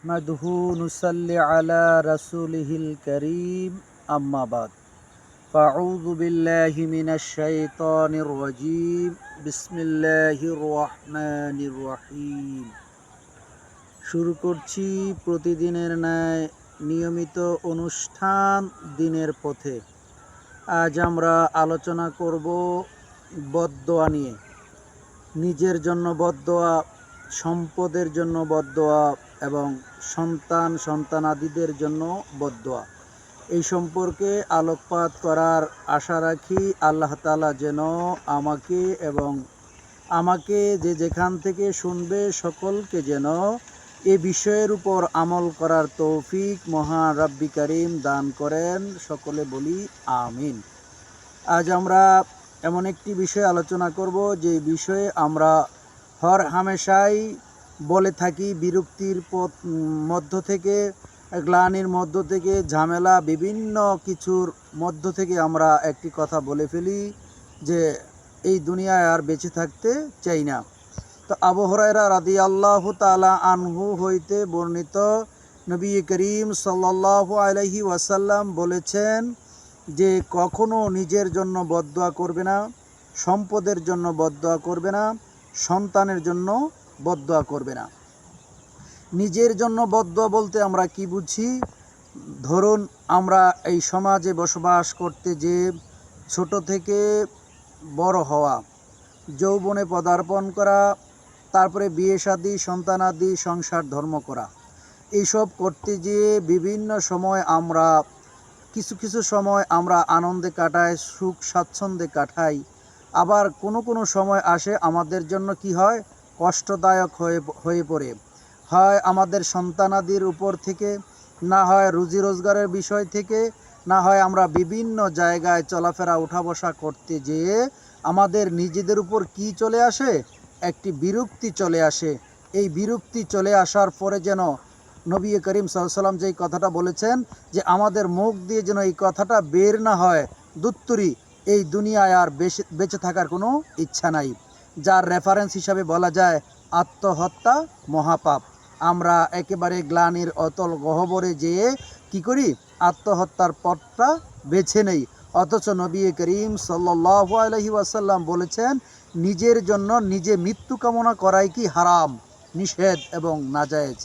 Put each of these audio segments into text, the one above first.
নাহমাদুহু নুসাল্লি আলা রাসূলিহিল কারীম আম্মা বাদ ফাআউযু বিল্লাহি মিনাশ শাইতানির রাজীম বিসমিল্লাহির রহমানির রহিম। শুরু করছি প্রতিদিনের ন্যায় নিয়মিত অনুষ্ঠান দিনের পথে। আজ আমরা আলোচনা করব বদদোয়া নিয়ে। নিজের জন্য বদদোয়া, সম্পদের জন্য বদদোয়া এবং সন্তানাদিদের জন্য বদদোয়া। এই সম্পর্কে আলোকপাত করার আশা রাখি। আল্লাহ তাআলা যেন আমাকে যে যেখান থেকে শুনবে সকলকে যেন এ বিষয়ের উপর আমল করার তৌফিক মহান রাব্বি কারীম দান করেন। সকলে বলি আমিন। আজ আমরা এমন একটি বিষয় আলোচনা করব যে বিষয়ে আমরা হর হামেশাই বলে থাকি, বিরক্তির মধ্য থেকে, গ্লানির মধ্য থেকে, ঝামেলা বিভিন্ন কিছুর মধ্য থেকে আমরা একটি কথা বলে ফেলি যে এই দুনিয়ায় আর বেঁচে থাকতে চাই না। তো আবু হুরায়রা রাদিয়াল্লাহু তাআলা আনহু হইতে বর্ণিত, নবী করিম সাল্লাল্লাহু আলাইহি ওয়াসাল্লাম বলেছেন যে কখনো নিজের জন্য বদদোয়া করবে না, সম্পদের জন্য বদদোয়া করবে না, সন্তানের জন্য বদদোয়া করবে না। নিজের জন্য বদদোয়া বলতে আমরা কি বুঝি? ধরুন, আমরা এই সমাজে বসবাস করতে যে ছোট থেকে বড় হওয়া, যৌবনে পদার্পণ করা, তারপরে বিয়ে শাদী, সন্তানাদি, সংসার ধর্ম করা, এইসব করতে যেয়ে বিভিন্ন সময় আমরা কিছু সময় আমরা আনন্দে কাটাই, সুখ স্বাচ্ছন্দ্যে কাটাই। আবার কোনো সময় আসে আমাদের জন্য কি হয়, কষ্টদায়ক হয়ে পড়ে। হয় আমাদের সন্তানাদির উপর থেকে, না হয় রুজি রোজগারের বিষয় থেকে, না হয় আমরা বিভিন্ন জায়গায় চলাফেরা উঠা বসা করতে যেয়ে আমাদের নিজেদের উপর কি চলে আসে, একটি বিরক্তি চলে আসে। এই বিরক্তি চলে আসার পরে যেন নবী করিম সাল্লাল্লাহু আলাইহি ওয়াসাল্লাম যেই কথাটা বলেছেন যে আমাদের মুখ দিয়ে যেন এই কথাটা বের না হয়, দুত্তুরি এই দুনিয়ায় আর বেঁচে থাকার কোনো ইচ্ছা নাই। যার রেফারেন্স হিসাবে বলা যায় আত্মহত্যা মহাপাপ। আমরা একেবারে গ্লানির অতল গহ্বরে যেয়ে কি করি, আত্মহত্যার পথটা বেছে নেই। অথচ নবী করিম সাল্লাল্লাহু আলাইহি ওয়াসাল্লাম বলেছেন নিজের জন্য নিজে মৃত্যু কামনা করাই কি হারাম, নিষেধ এবং নাজায়েজ।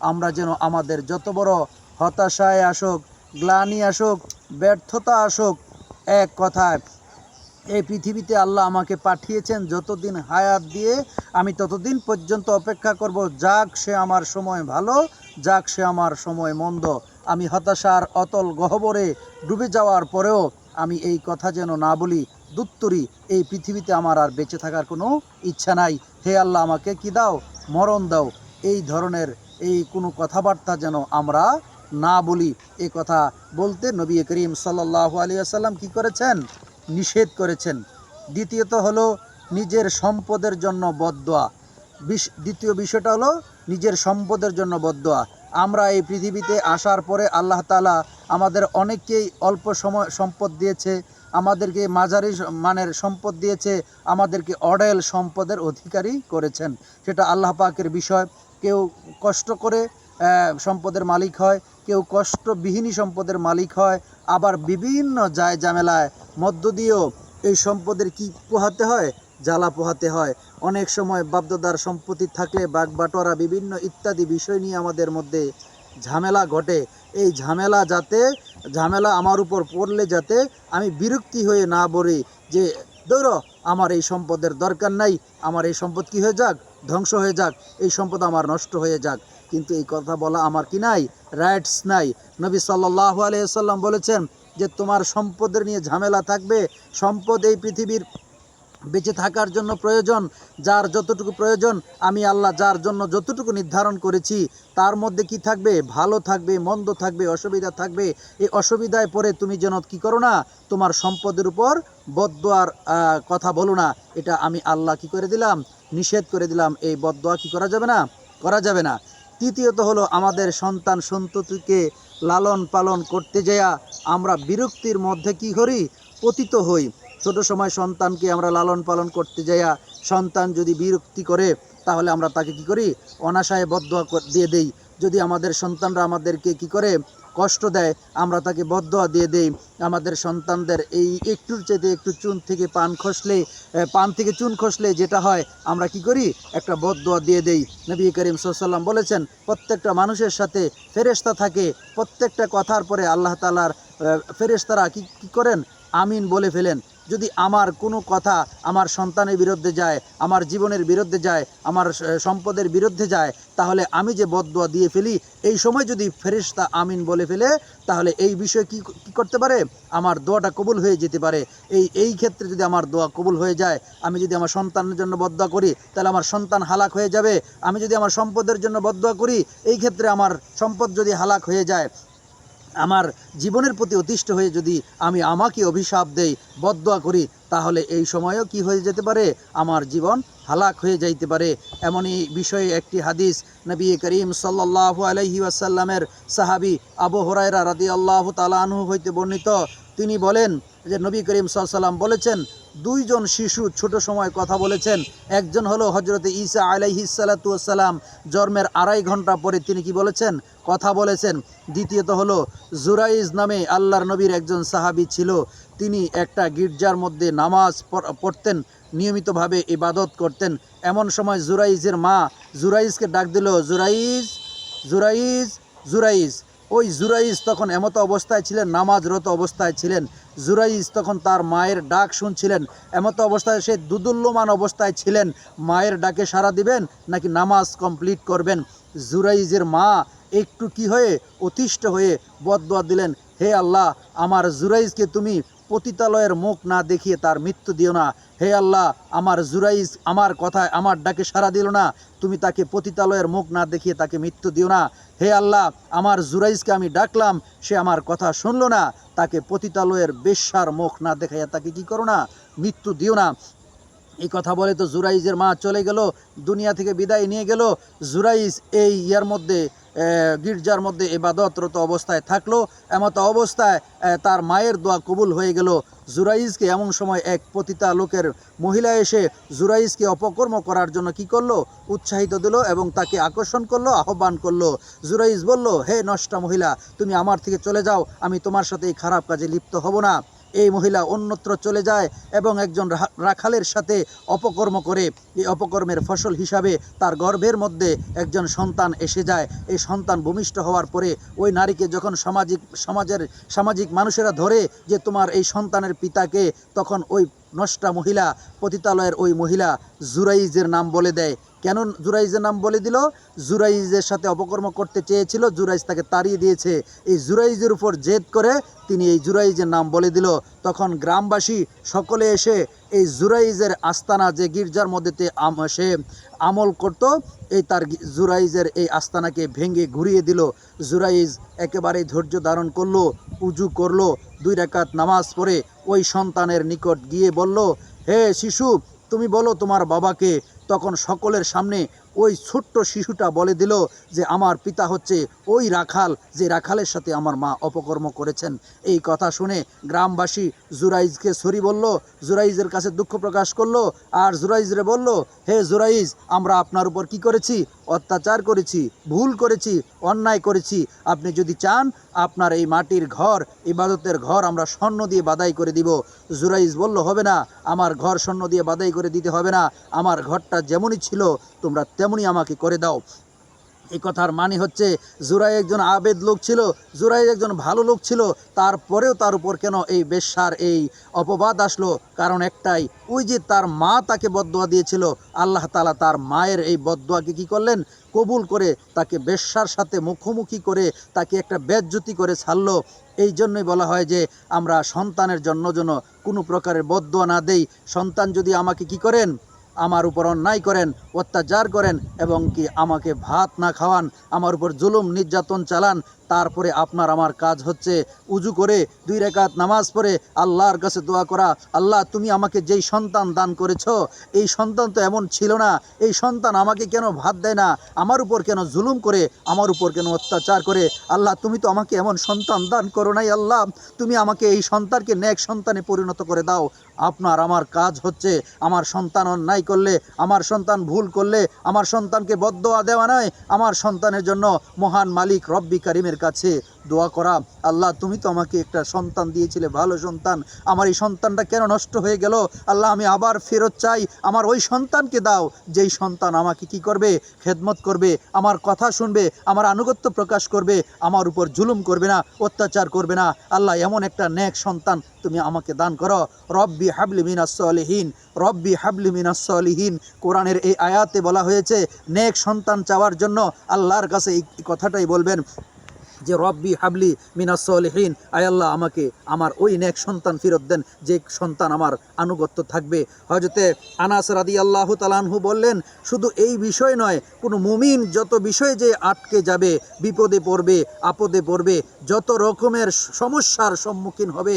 আমরা যেন আমাদের যত বড় হতাশায় আসুক, গ্লানি আসুক, ব্যর্থতা আসুক, এক কথায় এই পৃথিবীতে আল্লাহ আমাকে পাঠিয়েছেন যতদিন হায়াত দিয়ে, আমি ততদিন পর্যন্ত অপেক্ষা করব, যাক সে আমার সময় ভালো, যাক সে আমার সময় মন্দ। আমি হতাশার অতল গহ্বরে ডুবে যাওয়ার পরেও আমি এই কথা যেন না বলি, দুত্তরি এই পৃথিবীতে আমার আর বেঁচে থাকার কোনো ইচ্ছা নাই, হে আল্লাহ আমাকে কি দাও, মরণ দাও। এই ধরনের কোনো কথাবার্তা যেন আমরা না বলি। এই কথা বলতে নবী করিম সাল্লাল্লাহু আলাইহি ওয়াসাল্লাম কি করেছেন, নিষেধ করেছেন। দ্বিতীয়ত হলো নিজের সম্পদের জন্য বদদোয়া। দ্বিতীয় বিষয়টা হলো নিজের সম্পদের জন্য বদদোয়া। আমরা এই পৃথিবীতে আসার পরে আল্লাহ তাআলা আমাদের অনেককেই অল্প সময় সম্পদ দিয়েছে, আমাদেরকে মাঝারি মানের সম্পদ দিয়েছে, আমাদেরকে অঢেল সম্পদের অধিকারী করেছেন। সেটা আল্লাহ পাকের বিষয়। কেউ কষ্ট করে সম্পদের মালিক হয়, কেউ কষ্টবিহীনই সম্পদের মালিক হয়। আবার বিভিন্ন ঝামেলায় মধ্য দিয়েও এই সম্পদের কি পোহাতে হয়, জ্বালা পোহাতে হয়। অনেক সময় বাপদাদার সম্পত্তি থাকলে বাগবাটোয়ারা বিভিন্ন ইত্যাদি বিষয় নিয়ে আমাদের মধ্যে ঝামেলা ঘটে। এই ঝামেলা আমার উপর পড়লে যাতে আমি বিরক্তি হয়ে না বলি যে দৌড়, আমার এই সম্পদের দরকার নাই, আমার এই সম্পদ কী হয়ে যাক, ধ্বংস হয়ে যাক, এই সম্পদ আমার নষ্ট হয়ে যাক। কিন্তু এই কথা বলা আমার কি নাই, রাইটস নাই। নবী সাল্লাল্লাহু আলাইহি ওয়াসাল্লাম বলেছেন যে তোমার সম্পদের নিয়ে ঝামেলা থাকবে। সম্পদ এই পৃথিবীর বেঁচে থাকার জন্য প্রয়োজন, যার যতটুকু প্রয়োজন আমি আল্লাহ যার জন্য যতটুকু নির্ধারণ করেছি তার মধ্যে কি থাকবে, ভালো থাকবে, মন্দ থাকবে, অসুবিধা থাকবে। এই অসুবিধায় পড়ে তুমি যেন কি করো না, তোমার সম্পদের উপর বদদোয়ার কথা বলো না। এটা আমি আল্লাহ কি করে দিলাম, নিষেধ করে দিলাম। এই বদদোয়া কি করা যাবে না, করা যাবে না। তৃতীয়ত হলো আমাদের সন্তান সন্ততিকে লালন পালন করতে যাইয়া আমরা বিরক্তির মধ্যে কি করি, পতিত হই। ছোট সময় সন্তানকে আমরা লালন পালন করতে যাইয়া সন্তান যদি বিরক্তি করে তাহলে আমরা তাকে কি করি, অনাশায় বদদোয়া দিয়ে দেই। যদি আমাদের সন্তানরা আমাদেরকে কি করে কষ্ট দেয়, আমরা তাকে বদদোয়া দিয়ে দেই। আমাদের সন্তানদের এই একটুর চাইতে একটু চুন থেকে পান থেকে চুন খসলে যেটা হয়, আমরা কি করি, একটা বদদোয়া দিয়ে দেই। নবী করিম সাল্লাল্লাহু আলাইহি ওয়াসাল্লাম বলেছেন, প্রত্যেকটা মানুষের সাথে ফেরেশতা থাকে, প্রত্যেকটা কথার পরে আল্লাহ তাআলার ফেরেশতারা কি করেন, আমিন বলে ফেলেন। যদি আমার কোনো কথা আমার সন্তানের বিরুদ্ধে যায়, আমার জীবনের বিরুদ্ধে যায়, আমার সম্পদের বিরুদ্ধে যায়, তাহলে আমি যে বদদোয়া দিয়ে ফেলি, এই সময় যদি ফেরেশতা আমিন বলে ফেলে, তাহলে এই বিষয়ে কি করতে পারে, আমার দোয়াটা কবুল হয়ে যেতে পারে। এই ক্ষেত্রে যদি আমার দোয়া কবুল হয়ে যায়, আমি যদি আমার সন্তানের জন্য বদদোয়া করি, তাহলে আমার সন্তান হালাক হয়ে যাবে। আমি যদি আমার সম্পদের জন্য বদদোয়া করি, এই ক্ষেত্রে আমার সম্পদ যদি হালাক হয়ে যায়, আমার জীবনের প্রতি অতিষ্ঠ হয়ে যদি আমি আমাকে অভিশাপ দেই, বদদোয়া করি, তাহলে এই সময়ও কি হয়ে যেতে পারে, আমার জীবন হালাক হয়ে যাইতে পারে। এমনই বিষয়ে একটি হাদিস নবী করিম সাল্লাল্লাহু আলাইহি ওয়াসাল্লামের সাহাবী আবু হুরায়রা রাদিয়াল্লাহু তাআলা আনহু হইতে বর্ণিত। তিনি বলেন যে নবী করিম সাল্লাল্লাহু আলাইহি ওয়াসাল্লাম বলেছেন, দুইজন শিশু ছোট সময় কথা বলেছেন। একজন হলো হযরতে ঈসা আলাইহিস সালাতু ওয়াস সালাম, জন্মের 2.5 ঘন্টা পরে তিনি কি বলেছেন, কথা বলেছেন। দ্বিতীয়ত হলো জুরাইজ নামে আল্লাহর নবীর একজন সাহাবী ছিল। তিনি একটা গির্জার মধ্যে নামাজ পড়তেন, নিয়মিতভাবে ইবাদত করতেন। এমন সময় জুরাইজের মা জুরাইজকে ডাক দিল, জুরাইজ, জুরাইজ, জুরাইজ। ওই জুরাইজ তখন এমত অবস্থায় ছিলেন, নামাজরত অবস্থায় ছিলেন। জুরাইজ তখন তার মায়ের ডাক শুনছিলেন। এমত অবস্থায় সে দুদুল্যমান অবস্থায় ছিলেন, মায়ের ডাকে সাড়া দিবেন নাকি নামাজ কমপ্লিট করবেন। জুরাইজের মা একটু কি হয়ে, অতিষ্ঠ হয়ে বদদোয়া দিলেন, হে আল্লাহ, আমার জুরাইজকে তুমি পতিতালয়ের মুখ না দেখিয়ে তার মৃত্যু দিও না। হে আল্লাহ, আমার জুরাইজ আমার কথায়, আমার ডাকে সাড়া দিল না, তুমি তাকে পতিতালয়ের মুখ না দেখিয়ে তাকে মৃত্যু দিও না। হে আল্লাহ, আমার জুরাইজকে আমি ডাকলাম, সে আমার কথা শুনলো না, তাকে পতিতালয়ের বেশ্যার মুখ না দেখাইয়া তাকে কি করো না, মৃত্যু দিও না। এই কথা বলে তো জুরাইজের মা চলে গেল, দুনিয়া থেকে বিদায় নিয়ে গেল। জুরাইজ এই মধ্যে গির্জার মধ্যে ইবাদতরত অবস্থায় থাকলো। এমত অবস্থায় তার মায়ের দোয়া কবুল হয়ে গেল। জুরাইজকে এমন সময় এক পতিতা লোকের মহিলা এসে জুরাইজকে অপকর্ম করার জন্য কি করলো, উৎসাহিত দিল এবং তাকে আকর্ষণ করলো, আহ্বান করলো। জুরাইজ বলল, হে নষ্টা মহিলা, তুমি আমার থেকে চলে যাও, আমি তোমার সাথে এই খারাপ কাজে লিপ্ত হব না। এই মহিলা অন্যত্র চলে যায় এবং একজন রাখালের সাথে অপকর্ম করে। এই অপকর্মের ফসল হিসাবে তার গর্ভের মধ্যে একজন সন্তান এসে যায়। এই সন্তান ভূমিষ্ঠ হওয়ার পরে ওই নারীকে যখন সামাজিক মানুষেরা ধরে যে তোমার এই সন্তানের পিতাকে, তখন ওই নষ্টা মহিলা, পতিতালয়ের ওই মহিলা জুরাইজের নাম বলে দেয়। কেন জুরাইজের নাম বলে দিল? জুরাইজের সাথে অপকর্ম করতে চেয়েছিল, জুরাইজ তাকে তাড়িয়ে দিয়েছে। এই জুরাইজের উপর জেদ করে তিনি এই জুরাইজের নাম বলে দিল। তখন গ্রামবাসী সকলে এসে এই জুরাইজের আস্তানা, যে গির্জার মধ্যে সে আমল করত, এই তার জুরাইজের এই আস্তানাকে ভেঙে ঘুরিয়ে দিল। জুরাইজ একেবারে ধৈর্য ধারণ করলো, উজু করলো, 2 রাকাত নামাজ পড়ে ওই সন্তানের নিকট গিয়ে বলল, হে শিশু, তুমি বলো তোমার বাবাকে। তখন সকলের সামনে ওই ছোট্ট শিশুটা বলে দিল যে আমার পিতা হচ্ছে ওই রাখাল, যে রাখালের সাথে আমার মা অপকর্ম করেছেন। এই কথা শুনে গ্রামবাসী জুরাইজকে সরি বলল, জুরাইজের কাছে দুঃখ প্রকাশ করলো। আর জুরাইজরে বলল, হে জুরাইজ, আমরা আপনার উপর কি করেছি, অত্যাচার করেছি, ভুল করেছি, অন্যায় করেছি। আপনি যদি চান, আপনার এই মাটির ঘর, ইবাদতের ঘর আমরা স্বর্ণ দিয়ে বাদাই করে দিব। জুরাইজ বলল, হবে না, আমার ঘর স্বর্ণ দিয়ে বাদাই করে দিতে হবে না, আমার ঘরটা যেমনই ছিল তোমরা তেমনই আমাকে করে দাও। এই কথার মানে হচ্ছে জুরাই একজন আবেদ লোক ছিল, জুরাই একজন ভালো লোক ছিল, তারপরেও তার উপর কেন এই বেশ্যার এই অপবাদ আসলো? কারণ একটাই, ওই যে তার মা তাকে বদদোয়া দিয়েছিল, আল্লাহ তাআলা তার মায়ের এই বদদোয়াকে কি করলেন, কবুল করে তাকে বেশ্যার সাথে মুখোমুখি করে তাকে একটা বেজ্জতি করে ছাড়লো। এই জন্যই বলা হয় যে আমরা সন্তানের জন্য যেন কোনো প্রকারের বদদোয়া না দেই। সন্তান যদি আমাকে কি করেন, আমার উপর অন্যায় করেন, অত্যাচার করেন এবং কি আমাকে ভাত না খাওয়ান, আমার উপর জুলুম নির্যাতন চালান, তারপরে আপনার আমার কাজ হচ্ছে উজু করে 2 রাকাত নামাজ পড়ে আল্লাহর কাছে দোয়া করা, আল্লাহ তুমি আমাকে যেই সন্তান দান করেছো, এই সন্তান তো এমন ছিল না, এই সন্তান আমাকে কেন ভাত দেয় না, আমার উপর কেন জুলুম করে, আমার উপর কেন অত্যাচার করে, আল্লাহ তুমি তো আমাকে এমন সন্তান দান করো নাই, আল্লাহ তুমি আমাকে এই সন্তানকে নেক সন্তানে পরিণত করে দাও। আপনার আমার কাজ হচ্ছে আমার সন্তান অন্যায় করলে, আমার সন্তান ভুল করলে, আমার সন্তানকে বদদোয়া দেওয়া নয়, আমার সন্তানের জন্য মহান মালিক রব্বি কারিমের কাছে দোয়া করা, আল্লাহ তুমি তো আমাকে একটা সন্তান দিয়েছিলে, ভালো সন্তান, আমার এই সন্তানটা কেন নষ্ট হয়ে গেল, আল্লাহ আমি আবার ফেরত চাই, আমার ওই সন্তানকে দাও যেই সন্তান আমাকে কি করবে, খেদমত করবে, আমার কথা শুনবে, আমার আনুগত্য প্রকাশ করবে, আমার উপর জুলুম করবে না, অত্যাচার করবে না। আল্লাহ এমন একটা নেক সন্তান তুমি আমাকে দান করো। রব্বি হাবলি মিনাস সলিহিন, রব্বি হাবলি মিনাস সলিহিন। কোরআনের এই আয়াতে বলা হয়েছে নেক সন্তান চাওয়ার জন্য আল্লাহর কাছে এই কথাটাই বলবেন যে রব্বি হাবলি মিনাস সলিহিন, আয় আল্লাহ আমাকে আমার ওই নেক সন্তান ফেরত দেন যে সন্তান আমার আনুগত্য থাকবে। হযরতে আনাস রাদিয়াল্লাহু তাআলা আনহু বললেন, শুধু এই বিষয় নয়, কোনো মুমিন যত বিষয়ে যে আটকে যাবে, বিপদে পড়বে, আপদে পড়বে, যত রকমের সমস্যার সম্মুখীন হবে,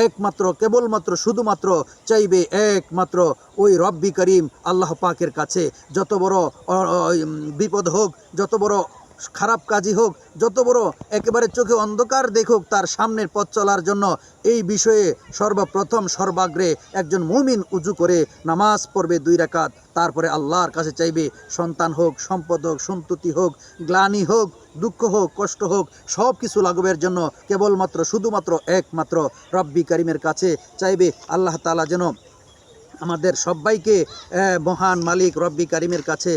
একমাত্র কেবলমাত্র শুধুমাত্র চাইবে একমাত্র ওই রব্বি করিম আল্লাহ পাকের কাছে। যত বড় বিপদ হোক, যত বড় খারাপ কাজই হোক, যত বড় একেবারে চোখে অন্ধকার দেখুক, তার সামনের পথ চলার জন্য এই বিষয়ে সর্বপ্রথম সর্বাগ্রে একজন মুমিন উজু করে নামাজ পড়বে 2 রাকাত, তারপরে আল্লাহর কাছে চাইবে, সন্তান হোক, সম্পদ হোক, সন্ততি হোক, গ্লানি হোক, দুঃখ হোক, কষ্ট হোক, সব কিছু লাঘবের জন্য কেবলমাত্র শুধুমাত্র একমাত্র রব্বি করিমের কাছে চাইবে। আল্লাহ তাআলা যেন আমাদের সবাইকে মহান মালিক রব্বি করিমের কাছে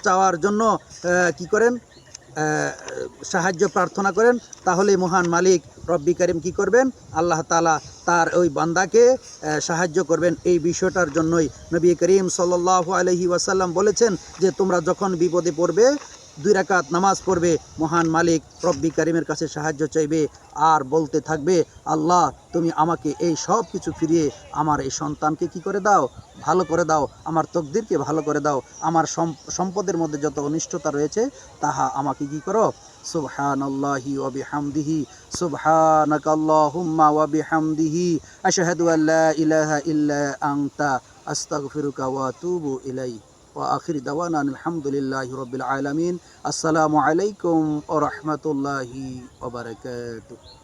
চাওয়ার জন্য কি করেন, সাহায্য প্রার্থনা করেন, তাহলে মহান মালিক রব্বি করিম কি করবেন, আল্লাহ তাআলা তার ওই বান্দাকে সাহায্য করবেন। এই বিষয়টার জন্যই নবী করিম সাল্লাল্লাহু আলাইহি ওয়াসাল্লাম বলেছেন যে তোমরা যখন বিপদে পড়বে 2 রাকাত নামাজ পড়বে, মহান মালিক রব্বি করিমের কাছে সাহায্য চাইবে, আর বলতে থাকবে আল্লাহ তুমি আমাকে এই সব কিছু ফিরিয়ে আমার এই সন্তানকে কি করে দাও, ভালো করে দাও, আমার তকদিরকে ভালো করে দাও, আমার সম্পদের মধ্যে যত অনিষ্টতা রয়েছে তাহা আমাকে কি করো। সুবহানাল্লাহি ওয়া বিহামদিহি, সুবহানাকাল্লাহুম্মা ওয়া বিহামদিহি, আশহাদু আল্লা ইলাহা ইল্লা আনতা, আস্তাগফিরুকা ওয়া আতুবু ইলাইক। ওয়া আখির দাওয়ানা আলহামদুলিল্লাহি রাব্বিল আলামিন। আসসালামু আলাইকুম ওয়া রাহমাতুল্লাহি ওয়া বারাকাতুহু।